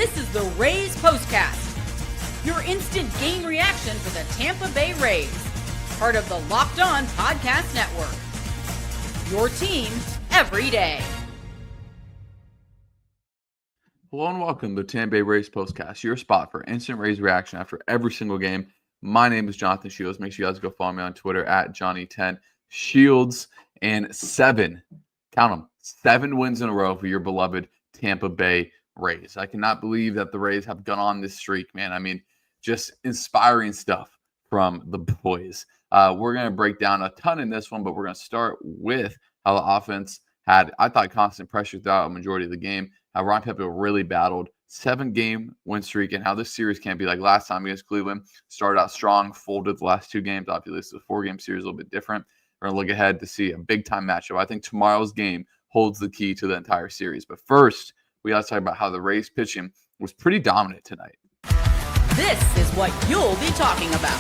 This is the Rays POSTCAST, your instant game reaction for the Tampa Bay Rays, part of the Locked On Podcast Network. Your team every day. Hello and welcome to the Tampa Bay Rays POSTCAST, your spot for instant Rays reaction after every single game. My name is Jonathan Shields. Make sure you guys go follow me on Twitter at Johnny10Shields. And 7 wins in a row for your beloved Tampa Bay Rays. I cannot believe that the Rays have gone on this streak, man. I mean, just inspiring stuff from the boys. We're going to break down a ton in this one, but we're going to start with how the offense had, I thought, constant pressure throughout a majority of the game. How Ryan Pepiot really battled 7-game win streak, and how this series can't be like last time against Cleveland. Started out strong, folded the last 2 games. Obviously, this is a 4-game series, a little bit different. We're going to look ahead to see a big-time matchup. I think tomorrow's game holds the key to the entire series. But first, we got to talk about how the Rays pitching was pretty dominant tonight. This is what you'll be talking about.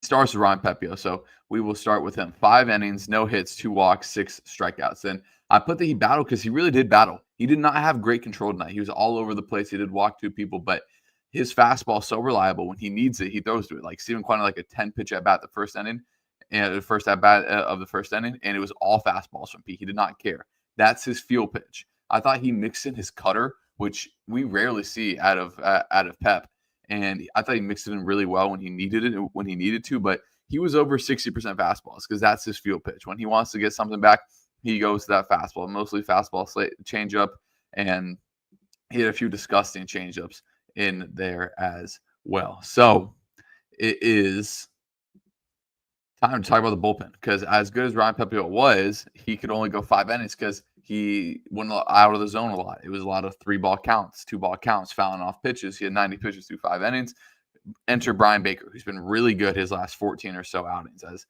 Starts with Ryan Pepiot, so we will start with him. 5 innings, no hits, 2 walks, 6 strikeouts. And I put that he battled because he really did battle. He did not have great control tonight. He was all over the place. He did walk 2 people, but his fastball is so reliable. When he needs it, he throws to it. Like Steven Quinn, like a 10-pitch at-bat the first inning, and the first at-bat of the first inning, and it was all fastballs from Pete. He did not care. That's his feel pitch. I thought he mixed in his cutter, which we rarely see out of Pep. And I thought he mixed it in really well when he needed it, when he needed to. But he was over 60% fastballs because that's his feel pitch. When he wants to get something back, he goes to that fastball, mostly fastball, changeup, and he had a few disgusting changeups in there as well. So it is time to talk about the bullpen, because as good as Ryan Pepiot was, he could only go 5 innings because he went out of the zone a lot. It was a lot of 3-ball counts, 2-ball counts, fouling off pitches. He had 90 pitches through 5 innings. Enter Brian Baker, who's been really good his last 14 or so outings as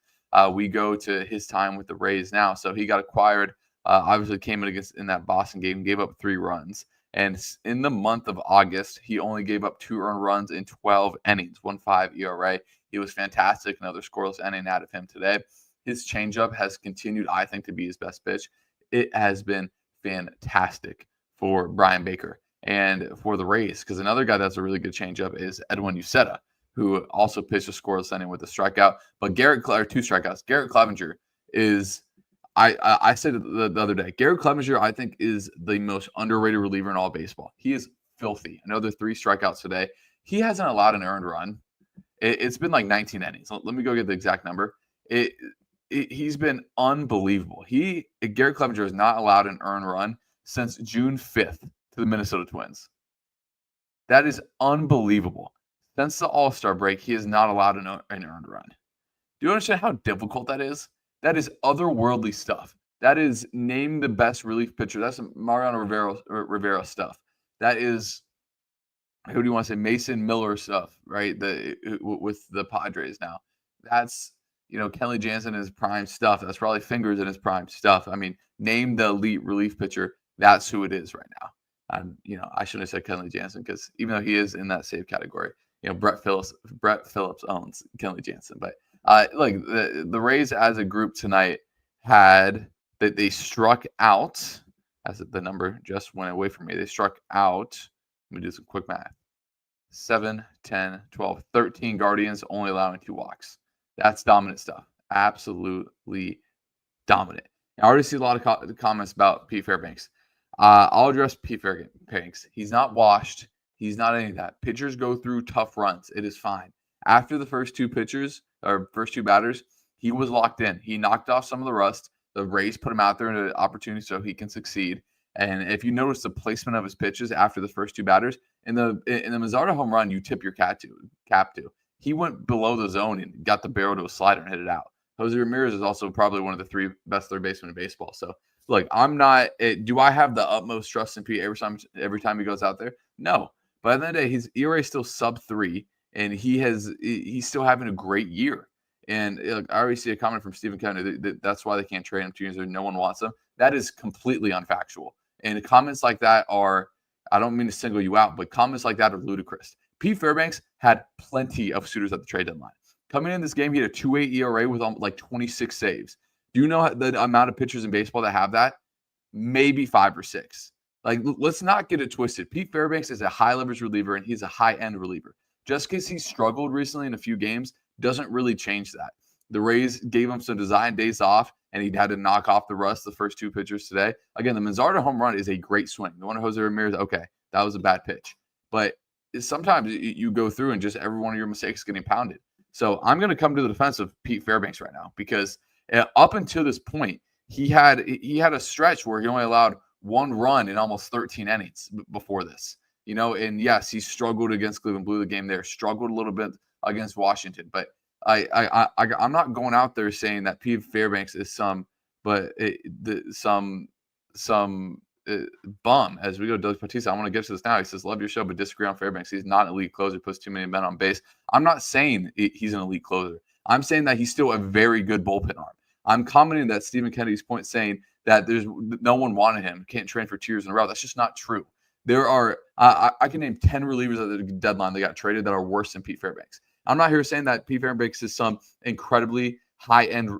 we go to his time with the Rays now. So he got acquired, obviously came in that Boston game, gave up 3 runs. And in the month of August, he only gave up 2 earned runs in 12 innings, 1.5 ERA. He was fantastic. Another scoreless inning out of him today. His changeup has continued, I think, to be his best pitch. It has been fantastic for Brian Baker and for the Rays, because another guy that's a really good changeup is Edwin Uceta, who also pitched a scoreless inning with a strikeout. But 2 strikeouts. Garrett Clevenger is, I said the other day, Garrett Clevenger, I think, is the most underrated reliever in all baseball. He is filthy. Another 3 strikeouts today. He hasn't allowed an earned run. It's been like 19 innings. Let me go get the exact number. He's been unbelievable. Garrett Clevenger has not allowed an earned run since June 5th to the Minnesota Twins. That is unbelievable. Since the All-Star break, he has not allowed an earned run. Do you understand how difficult that is? That is otherworldly stuff. That is name the best relief pitcher. That's Mariano Rivera stuff. That is, who do you want to say, Mason Miller stuff, right? With the Padres now. That's, Kenley Jansen in his prime stuff. That's probably Fingers in his prime stuff. I mean, name the elite relief pitcher. That's who it is right now. I shouldn't have said Kenley Jansen, because even though he is in that save category, Brett Phillips owns Kenley Jansen. But the Rays as a group tonight had that they struck out, as the number just went away from me. They struck out, let me do some quick math, 7, 10, 12, 13 Guardians, only allowing 2 walks. That's dominant stuff. Absolutely dominant. I already see a lot of comments about Pete Fairbanks. I'll address Pete Fairbanks. He's not washed. He's not any of that. Pitchers go through tough runs. It is fine. After the first 2 batters, he was locked in. He knocked off some of the rust. The Rays put him out there in an opportunity so he can succeed. And if you notice the placement of his pitches after the first 2 batters, in the Mazzardo home run, you tip your cap to. He went below the zone and got the barrel to a slider and hit it out. Jose Ramirez is also probably one of the 3 best third basemen in baseball. So, look, I'm not. Do I have the utmost trust in Pete every time he goes out there? No. But at the end of the day, his ERA is still sub-3, and he's still having a great year. And I already see a comment from Stephen Kennedy that's why they can't trade him 2 years ago. No one wants him. That is completely unfactual. And comments like that are, I don't mean to single you out, but comments like that are ludicrous. Pete Fairbanks had plenty of suitors at the trade deadline. Coming in this game, he had a 2.8 ERA with like 26 saves. Do you know the amount of pitchers in baseball that have that? Maybe 5 or 6. Like, let's not get it twisted. Pete Fairbanks is a high leverage reliever and he's a high end reliever. Just because he struggled recently in a few games doesn't really change that. The Rays gave him some design days off and he had to knock off the rust the first two pitchers today. Again, the Manzardo home run is a great swing. The one of Jose Ramirez, okay, that was a bad pitch. But sometimes you go through and just every one of your mistakes is getting pounded. So I'm going to come to the defense of Pete Fairbanks right now because up until this point, he had a stretch where he only allowed one run in almost 13 innings before this. And yes, he struggled against Cleveland, blew the game there, struggled a little bit against Washington. But I'm not going out there saying that Pete Fairbanks is some bum. As we go to Doug Bautista, I want to get to this now. He says, love your show, but disagree on Fairbanks. He's not an elite closer, puts too many men on base. I'm not saying he's an elite closer. I'm saying that he's still a very good bullpen arm. I'm commenting that Stephen Kennedy's point saying that there's no one wanted him, can't train for 2 years in a row. That's just not true. There are, I can name 10 relievers at the deadline that got traded that are worse than Pete Fairbanks. I'm not here saying that Pete Fairbanks is some incredibly high-end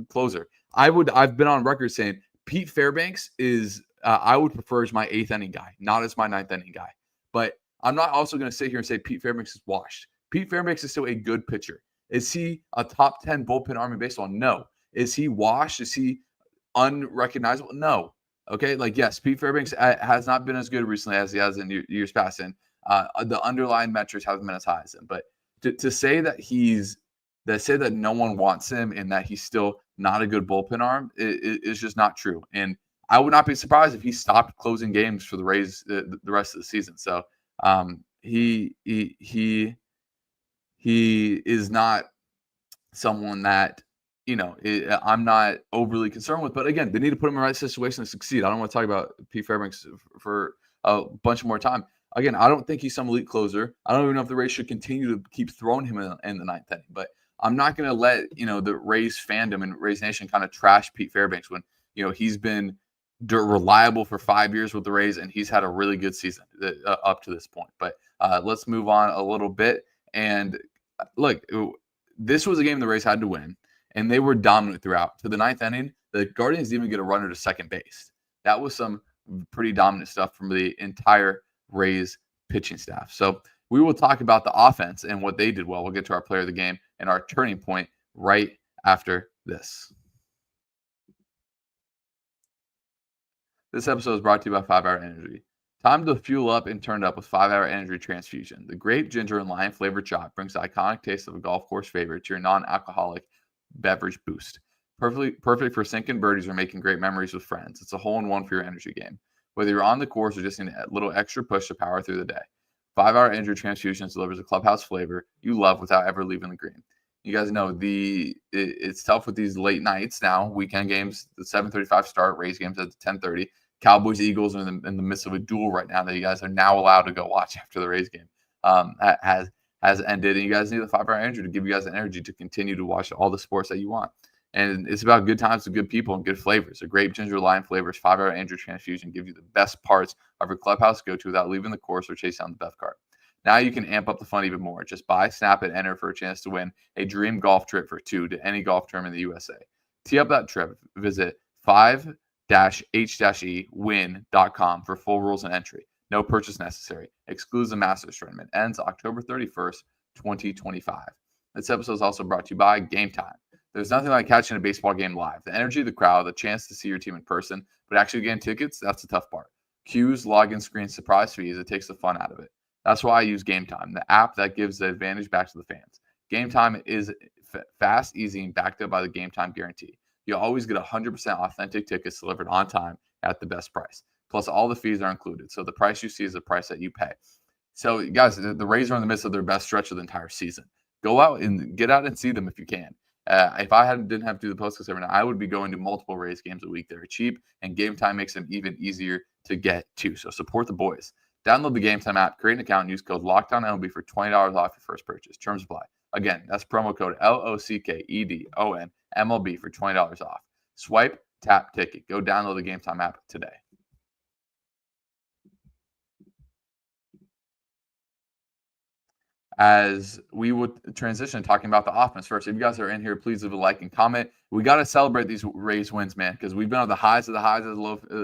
closer. I've been on record saying Pete Fairbanks is, I would prefer as my 8th inning guy, not as my 9th inning guy. But I'm not also going to sit here and say Pete Fairbanks is washed. Pete Fairbanks is still a good pitcher. Is he a top 10 bullpen arm in baseball? No. Is he washed? Is he unrecognizable? No. Okay, yes, Pete Fairbanks has not been as good recently as he has in years past, and the underlying metrics haven't been as high as him. But to say that no one wants him and that he's still not a good bullpen arm is just not true. And I would not be surprised if he stopped closing games for the Rays the rest of the season. So he is not someone that I'm not overly concerned with. But again, they need to put him in the right situation to succeed. I don't want to talk about Pete Fairbanks for a bunch more time. Again, I don't think he's some elite closer. I don't even know if the Rays should continue to keep throwing him in the 9th inning. But I'm not going to let the Rays fandom and Rays Nation kind of trash Pete Fairbanks when he's been reliable for 5 years with the Rays and he's had a really good season up to this point. But let's move on a little bit. And look, this was a game the Rays had to win. And they were dominant throughout. To the 9th inning, the Guardians didn't even get a runner to second base. That was some pretty dominant stuff from the entire Rays pitching staff. So we will talk about the offense and what they did well. We'll get to our player of the game and our turning point right after this. This episode is brought to you by 5 Hour Energy. Time to fuel up and turn up with 5 Hour Energy Transfusion. The grape, ginger, and lime flavored shot brings the iconic taste of a golf course favorite to your non-alcoholic beverage boost. Perfect for sinking birdies or making great memories with friends. It's a hole-in-one for your energy game. Whether you're on the course or just need a little extra push to power through the day, 5 Hour Energy Transfusions delivers a clubhouse flavor you love without ever leaving the green. You guys know it's tough with these late nights now. Weekend games, the 7:35 start. Rays games at 10:30. Cowboys, Eagles are in the midst of a duel right now that you guys are now allowed to go watch after the Rays game has ended. And you guys need the 5 Hour Energy to give you guys the energy to continue to watch all the sports that you want. And it's about good times with good people and good flavors. A grape, ginger, lime flavors, 5 Hour Energy Transfusion gives you the best parts of your clubhouse go-to without leaving the course or chase down the Beth cart. Now you can amp up the fun even more. Just buy, snap, and enter for a chance to win a dream golf trip for 2 to any golf tournament in the USA. Tee up that trip. Visit 5-h-e-win.com for full rules and entry. No purchase necessary. Excludes the Masters Tournament. Ends October 31st, 2025. This episode is also brought to you by Game Time. There's nothing like catching a baseball game live. The energy of the crowd, the chance to see your team in person, but actually getting tickets, that's the tough part. Queues, login screens, surprise fees, it takes the fun out of it. That's why I use Game Time, the app that gives the advantage back to the fans. Game Time is fast, easy, and backed up by the Game Time guarantee. You'll always get 100% authentic tickets delivered on time at the best price. Plus, all the fees are included. So the price you see is the price that you pay. So, guys, the Rays are in the midst of their best stretch of the entire season. Go out and get out and see them if you can. If I didn't have to do the postcast every night, I would be going to multiple Rays games a week. They're cheap, and Game Time makes them even easier to get to. So support the boys. Download the Game Time app, create an account, and use code LOCKDOWNMLB for $20 off your first purchase. Terms apply. Again, that's promo code LOCKEDONMLB for $20 off. Swipe, tap, ticket. Go download the Game Time app today. as we would transition talking about the offense first. If you guys are in here, please leave a like and comment. We got to celebrate these Rays wins, man, because we've been on the highs of the highs as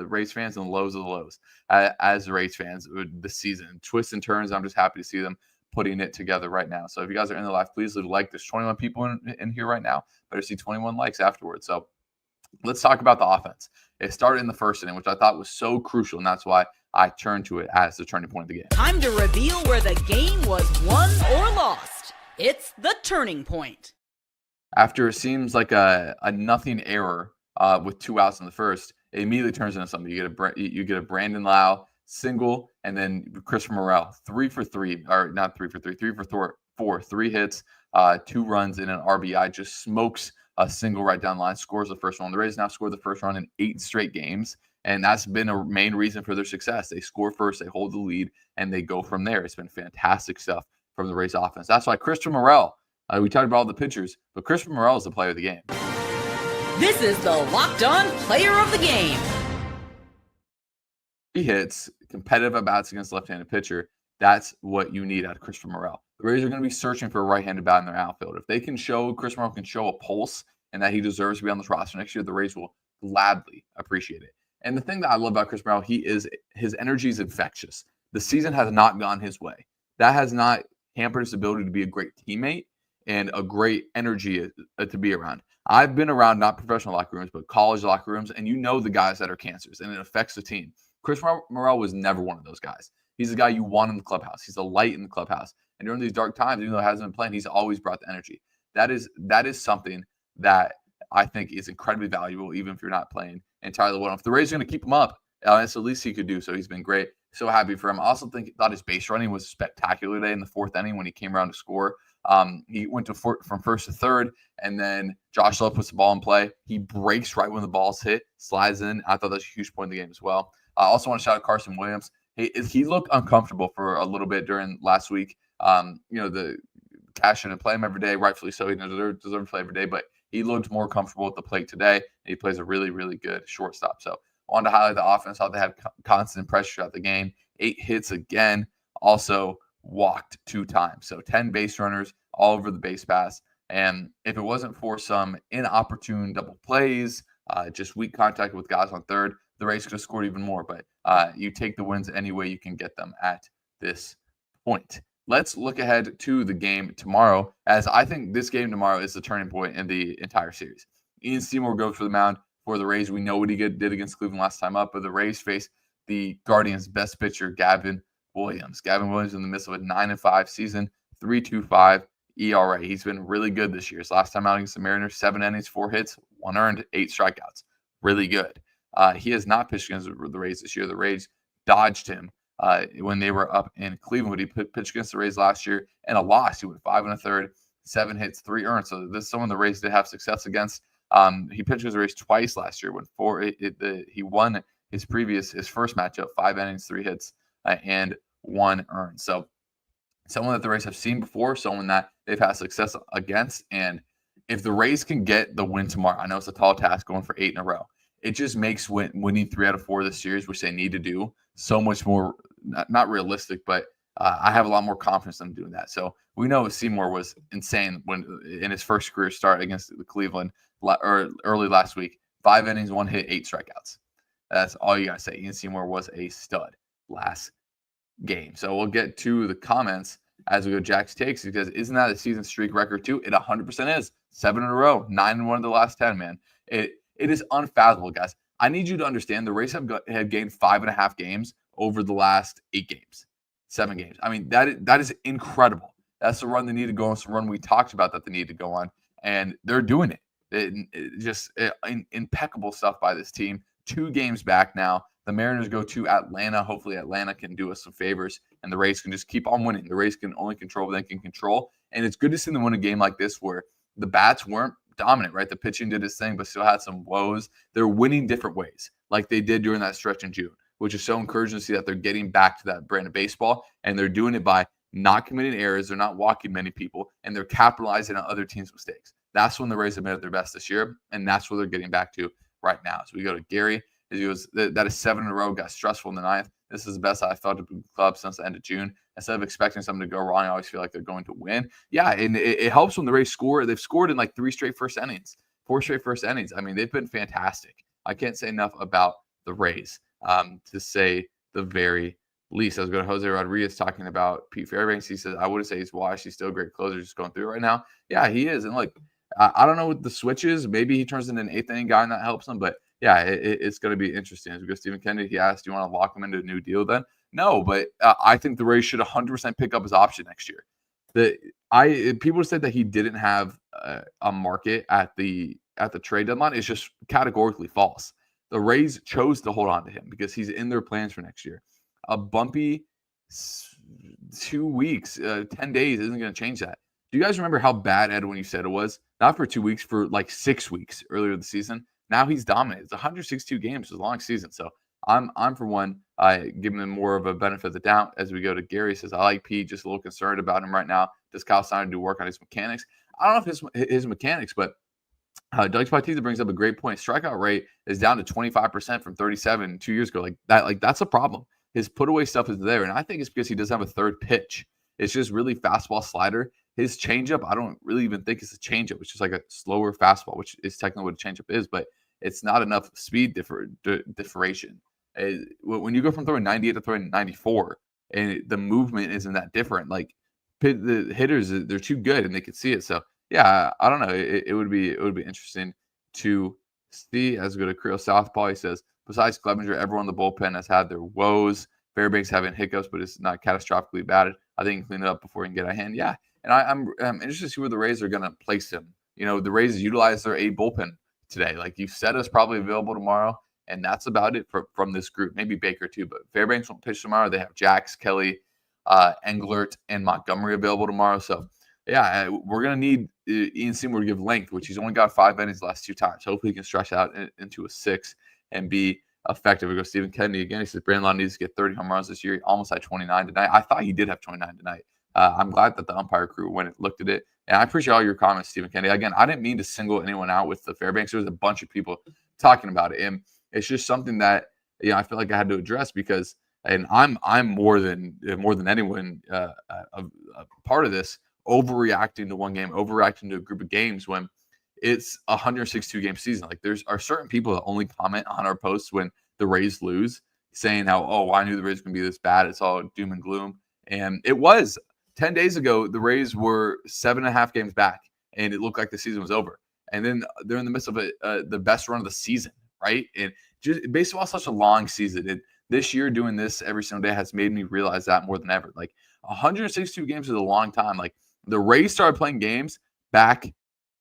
Rays fans and the lows of the lows as Rays fans this season. Twists and turns. I'm just happy to see them putting it together right now. So if you guys are in the live, please leave a like. There's 21 people in here right now. Better see 21 likes afterwards. So let's talk about the offense. It started in the first inning, which I thought was so crucial, and that's why I turned to it as the turning point of the game. Time to reveal where the game was won or lost. It's the turning point. After it seems like a nothing error with 2 outs in the first, it immediately turns into something. You get a Brandon Lau single, and then Chris Morel 3 for 3, or not 3 for 3, 3 for 4, 3 hits, 2 runs, and an RBI. Just smokes a single right down the line, scores the first run. The Rays now scored the first run in 8 straight games, and that's been a main reason for their success. They score first, they hold the lead, and they go from there. It's been fantastic stuff from the Rays offense. That's why Christopher Morel, we talked about all the pitchers, but Christopher Morel is the player of the game. This is the Locked On Player of the Game. He hits competitive at-bats against left-handed pitcher. That's what you need out of Christopher Morel. The Rays are going to be searching for a right-handed bat in their outfield. If they can show, Chris Morel can show a pulse and that he deserves to be on this roster next year, the Rays will gladly appreciate it. And the thing that I love about Chris Morel, his energy is infectious. The season has not gone his way. That has not hampered his ability to be a great teammate and a great energy to be around. I've been around not professional locker rooms, but college locker rooms, and you know the guys that are cancers, and it affects the team. Chris Morel was never one of those guys. He's the guy you want in the clubhouse. He's a light in the clubhouse. And during these dark times, even though he hasn't been playing, he's always brought the energy. That is something that I think is incredibly valuable, even if you're not playing entirely well. If the Rays are going to keep him up, that's the least he could do. So he's been great. So happy for him. I also thought his base running was spectacular today in the 4th inning when he came around to score. He went from first to third, and then Josh Love puts the ball in play. He breaks right when the ball's hit, slides in. I thought that was a huge point in the game as well. I also want to shout out Carson Williams. He looked uncomfortable for a little bit during last week. The Cash didn't play him every day, rightfully so. He deserved to play every day, but he looked more comfortable at the plate today. And he plays a really, really good shortstop. So I wanted to highlight the offense, how they had constant pressure throughout the game. 8 hits again, also walked 2 times. So 10 base runners all over the base pass. And if it wasn't for some inopportune double plays, just weak contact with guys on third, the Rays could have scored even more. But you take the wins any way you can get them at this point. Let's look ahead to the game tomorrow, as I think this game tomorrow is the turning point in the entire series. Ian Seymour goes for the mound for the Rays. We know what he did against Cleveland last time up, but the Rays face the Guardians' best pitcher, Gavin Williams. Gavin Williams in the midst of a 9-5 season, 3.25 ERA. He's been really good this year. His last time out against the Mariners, 7 innings, 4 hits, 1 earned, 8 strikeouts. Really good. He has not pitched against the Rays this year. The Rays dodged him when they were up in Cleveland. He pitched against the Rays last year and a loss. He went 5 1/3, 7 hits, 3 earned. So this is someone the Rays did have success against. He pitched against the Rays twice last year. He won his first matchup, 5 innings, 3 hits, and 1 earned. So someone that the Rays have seen before, someone that they've had success against. And if the Rays can get the win tomorrow, I know it's a tall task going for 8 in a row. It just makes winning 3 out of 4 of the series, which they need to do, so much more, not realistic, but I have a lot more confidence in doing that. So we know Seymour was insane in his first career start against the Cleveland early last week. 5 innings, 1 hit, 8 strikeouts. That's all you got to say. Ian Seymour was a stud last game. So we'll get to the comments as we go Jack's takes, because isn't that a season streak record too? It 100% is. 7 in a row, 9-1 of the last 10, man. It is unfathomable, guys. I need you to understand the Rays had gained 5.5 games over the last 8 games, 7 games. I mean, that is incredible. That's the run they need to go on. It's the run we talked about that they need to go on, and they're doing it. Impeccable stuff by this team. 2 games back now. The Mariners go to Atlanta. Hopefully Atlanta can do us some favors, and the Rays can just keep on winning. The Rays can only control what they can control, and it's good to see them win a game like this where the bats weren't dominant, right? The pitching did its thing, but still had some woes. They're winning different ways, like they did during that stretch in June, which is so encouraging to see that they're getting back to that brand of baseball, and they're doing it by not committing errors. They're not walking many people, and they're capitalizing on other teams' mistakes. That's when the Rays have been at their best this year, and that's where they're getting back to right now. So we go to Gary. He goes, that is 7 in a row, got stressful in the 9th. This is the best I've felt of the club since the end of June. instead of expecting something to go wrong, I always feel like they're going to win. Yeah, and it helps when the Rays score. They've scored in like 4 straight first innings. I mean, they've been fantastic. I can't say enough about the Rays, to say the very least. I was going to Jose Rodriguez talking about Pete Fairbanks. He says, I wouldn't say he's washed. He's still a great closer, just going through right now. Yeah, he is. And look, I don't know what the switch is. Maybe he turns into an 8th inning guy and that helps him. But yeah, it's going to be interesting. As we go, Stephen Kennedy, he asked, do you want to lock him into a new deal then? No, but I think the Rays should 100% pick up his option next year. People said that he didn't have a market at the trade deadline. It's just categorically false. The Rays chose to hold on to him because he's in their plans for next year. A bumpy 2 weeks, 10 days isn't going to change that. Do you guys remember how bad Edwin Uceta was? Not for 2 weeks, for like 6 weeks earlier in the season. Now he's dominant. It's 162 games. It's a long season. So I'm for one, giving him more of a benefit of the doubt. As we go to Gary, says, I like Pete, just a little concerned about him right now. Does Kyle Snyder do work on his mechanics? I don't know if his mechanics, but Doug Spatiza brings up a great point. Strikeout rate is down to 25% from 37 2 years ago. That's a problem. His put away stuff is there, and I think it's because he doesn't have a third pitch. It's just really fastball slider. His changeup, I don't really even think it's a changeup. It's just like a slower fastball, which is technically what a changeup is, but it's not enough speed differentiation. When you go from throwing 98 to throwing 94, and the movement isn't that different, like the hitters, they're too good and they can see it. So yeah, I don't know. It would be interesting to see. As we go to Creel Southpaw, he says, besides Clevenger, everyone in the bullpen has had their woes. Fairbanks having hiccups, but it's not catastrophically bad. I think he can clean it up before he can get a hand. Yeah, and I'm interested to see where the Rays are going to place him. You know, the Rays utilize their A bullpen today. Like you said, is probably available tomorrow, and that's about it from this group. Maybe Baker too, but Fairbanks won't pitch tomorrow. They have Jax, Kelly, Englert, and Montgomery available tomorrow. So yeah, we're going to need Ian Seymour to give length, which he's only got 5 innings the last 2 times. Hopefully he can stretch out into a 6 and be effective. We go Stephen Kennedy again. He says Brandon Law needs to get 30 home runs this year. He almost had 29 tonight. I thought he did have 29 tonight. I'm glad that the umpire crew went and looked at it. And I appreciate all your comments, Stephen Kennedy. Again, I didn't mean to single anyone out with the Fairbanks. There was a bunch of people talking about it. And it's just something that, you know, I feel like I had to address because, and I'm more than anyone a part of this, overreacting to one game, overreacting to a group of games when it's a 162 game season. Like are certain people that only comment on our posts when the Rays lose, saying how, oh, I knew the Rays were going to be this bad. It's all doom and gloom. And it was 10 days ago, the Rays were 7.5 games back and it looked like the season was over. And then they're in the midst of the best run of the season, right? And just baseball is such a long season. This year doing this every single day has made me realize that more than ever. Like 162 games is a long time. Like the Rays started playing games back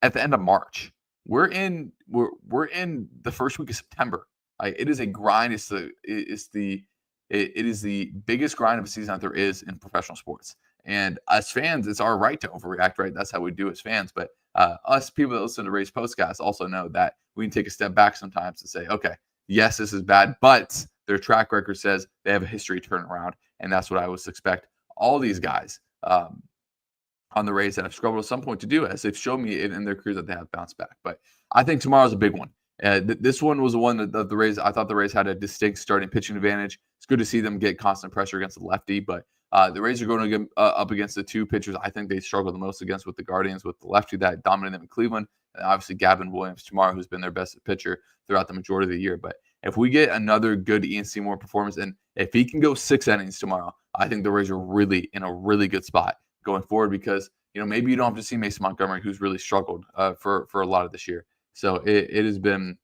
at the end of March. We're in the first week of September. It is a grind. It is the biggest grind of a season that there is in professional sports. And as fans, it's our right to overreact, right? That's how we do as fans. But us people that listen to Rays Postcast also know that we can take a step back sometimes to say, okay, yes, this is bad, but their track record says they have a history turnaround. And that's what I would expect all these guys on the Rays that have struggled at some point to do, as they've shown me in their careers that they have bounced back. But I think tomorrow's a big one. This one was the one that the Rays, I thought the Rays had a distinct starting pitching advantage. It's good to see them get constant pressure against the lefty, but the Rays are going to up against the 2 pitchers I think they struggle the most against with the Guardians, with the lefty that dominated them in Cleveland, and obviously Gavin Williams tomorrow, who's been their best pitcher throughout the majority of the year. But if we get another good Ian Seymour performance, and if he can go 6 innings tomorrow, I think the Rays are really in a really good spot going forward, because you know maybe you don't have to see Mason Montgomery, who's really struggled for a lot of this year. So it has been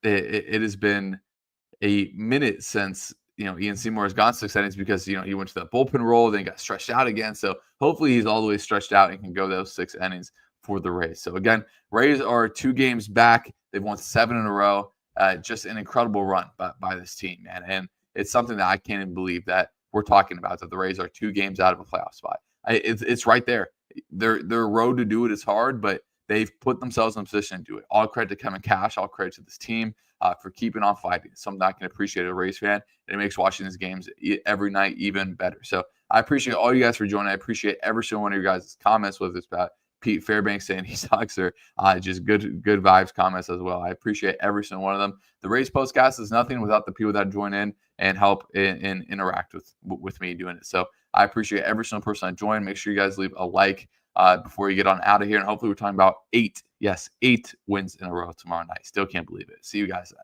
it has been a minute since Ian Seymour has gone 6 innings, because he went to that bullpen role, then got stretched out again. So hopefully he's all the way stretched out and can go those 6 innings for the Rays. So again, Rays are 2 games back. They've won 7 in a row. Just an incredible run by this team, man. And it's something that I can't even believe that we're talking about, that the Rays are 2 games out of a playoff spot. It's right there. Their road to do it is hard, but they've put themselves in a position to do it. All credit to Kevin Cash. All credit to this team for keeping on fighting. It's something I can appreciate as a Rays fan, and it makes watching these games every night even better. So I appreciate all you guys for joining. I appreciate every single one of your guys' comments, whether it's about Pete Fairbanks saying he sucks, or just good vibes comments as well. I appreciate every single one of them. The Rays Postcast is nothing without the people that join in and help and interact with me doing it. So I appreciate every single person that joined. Make sure you guys leave a like before you get on out of here. And hopefully we're talking about 8 wins in a row tomorrow night. Still can't believe it. See you guys then.